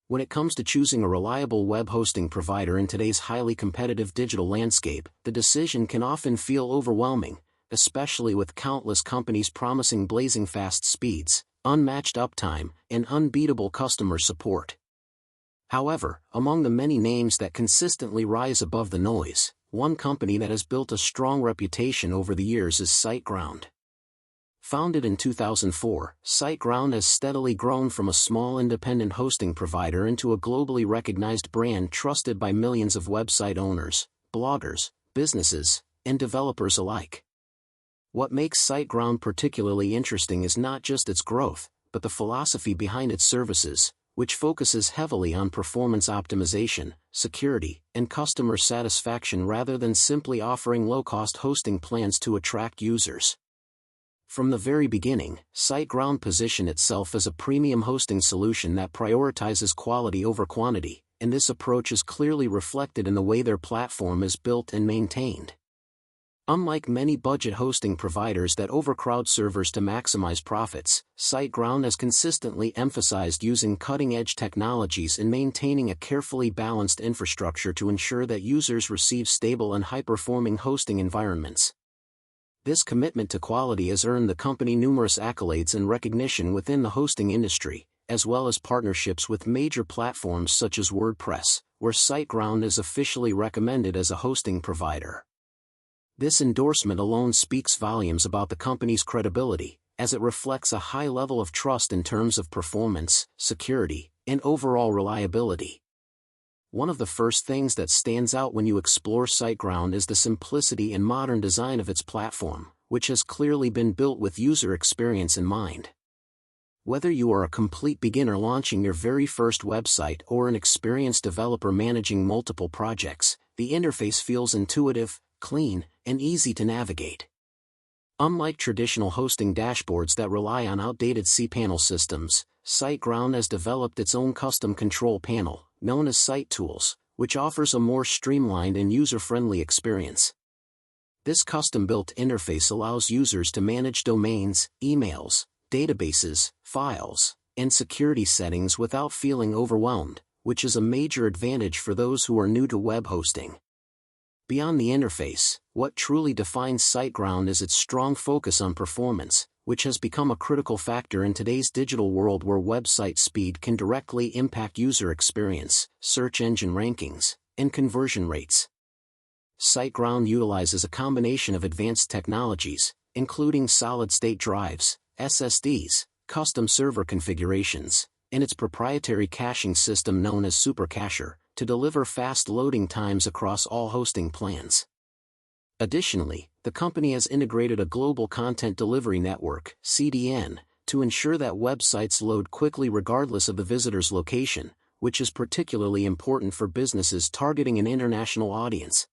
When it comes to choosing a reliable web hosting provider in today's highly competitive digital landscape, the decision can often feel overwhelming, especially with countless companies promising blazing fast speeds, unmatched uptime, and unbeatable customer support. However, among the many names that consistently rise above the noise, one company that has built a strong reputation over the years is SiteGround. Founded in 2004, SiteGround has steadily grown from a small independent hosting provider into a globally recognized brand trusted by millions of website owners, bloggers, businesses, and developers alike. What makes SiteGround particularly interesting is not just its growth, but the philosophy behind its services, which focuses heavily on performance optimization, security, and customer satisfaction rather than simply offering low-cost hosting plans to attract users. From the very beginning, SiteGround positioned itself as a premium hosting solution that prioritizes quality over quantity, and this approach is clearly reflected in the way their platform is built and maintained. Unlike many budget hosting providers that overcrowd servers to maximize profits, SiteGround has consistently emphasized using cutting-edge technologies and maintaining a carefully balanced infrastructure to ensure that users receive stable and high-performing hosting environments. This commitment to quality has earned the company numerous accolades and recognition within the hosting industry, as well as partnerships with major platforms such as WordPress, where SiteGround is officially recommended as a hosting provider. This endorsement alone speaks volumes about the company's credibility, as it reflects a high level of trust in terms of performance, security, and overall reliability. One of the first things that stands out when you explore SiteGround is the simplicity and modern design of its platform, which has clearly been built with user experience in mind. Whether you are a complete beginner launching your very first website or an experienced developer managing multiple projects, the interface feels intuitive, clean, and easy to navigate. Unlike traditional hosting dashboards that rely on outdated cPanel systems, SiteGround has developed its own custom control panel, known as SiteTools, which offers a more streamlined and user-friendly experience. This custom-built interface allows users to manage domains, emails, databases, files, and security settings without feeling overwhelmed, which is a major advantage for those who are new to web hosting. Beyond the interface, what truly defines SiteGround is its strong focus on performance, which has become a critical factor in today's digital world where website speed can directly impact user experience, search engine rankings, and conversion rates. SiteGround utilizes a combination of advanced technologies, including solid-state drives, SSDs, custom server configurations, and its proprietary caching system known as SuperCacher, to deliver fast loading times across all hosting plans. Additionally, the company has integrated a global content delivery network, CDN, to ensure that websites load quickly regardless of the visitor's location, which is particularly important for businesses targeting an international audience.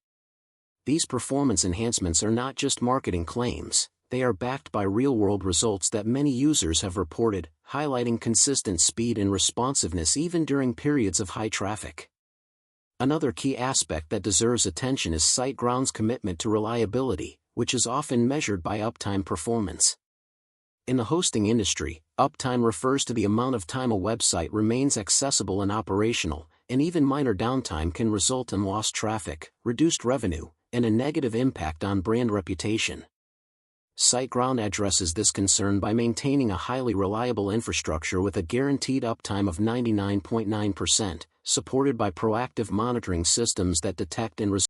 These performance enhancements are not just marketing claims, they are backed by real-world results that many users have reported, highlighting consistent speed and responsiveness even during periods of high traffic. Another key aspect that deserves attention is SiteGround's commitment to reliability, which is often measured by uptime performance. In the hosting industry, uptime refers to the amount of time a website remains accessible and operational, and even minor downtime can result in lost traffic, reduced revenue, and a negative impact on brand reputation. SiteGround addresses this concern by maintaining a highly reliable infrastructure with a guaranteed uptime of 99.9%, supported by proactive monitoring systems that detect and resolve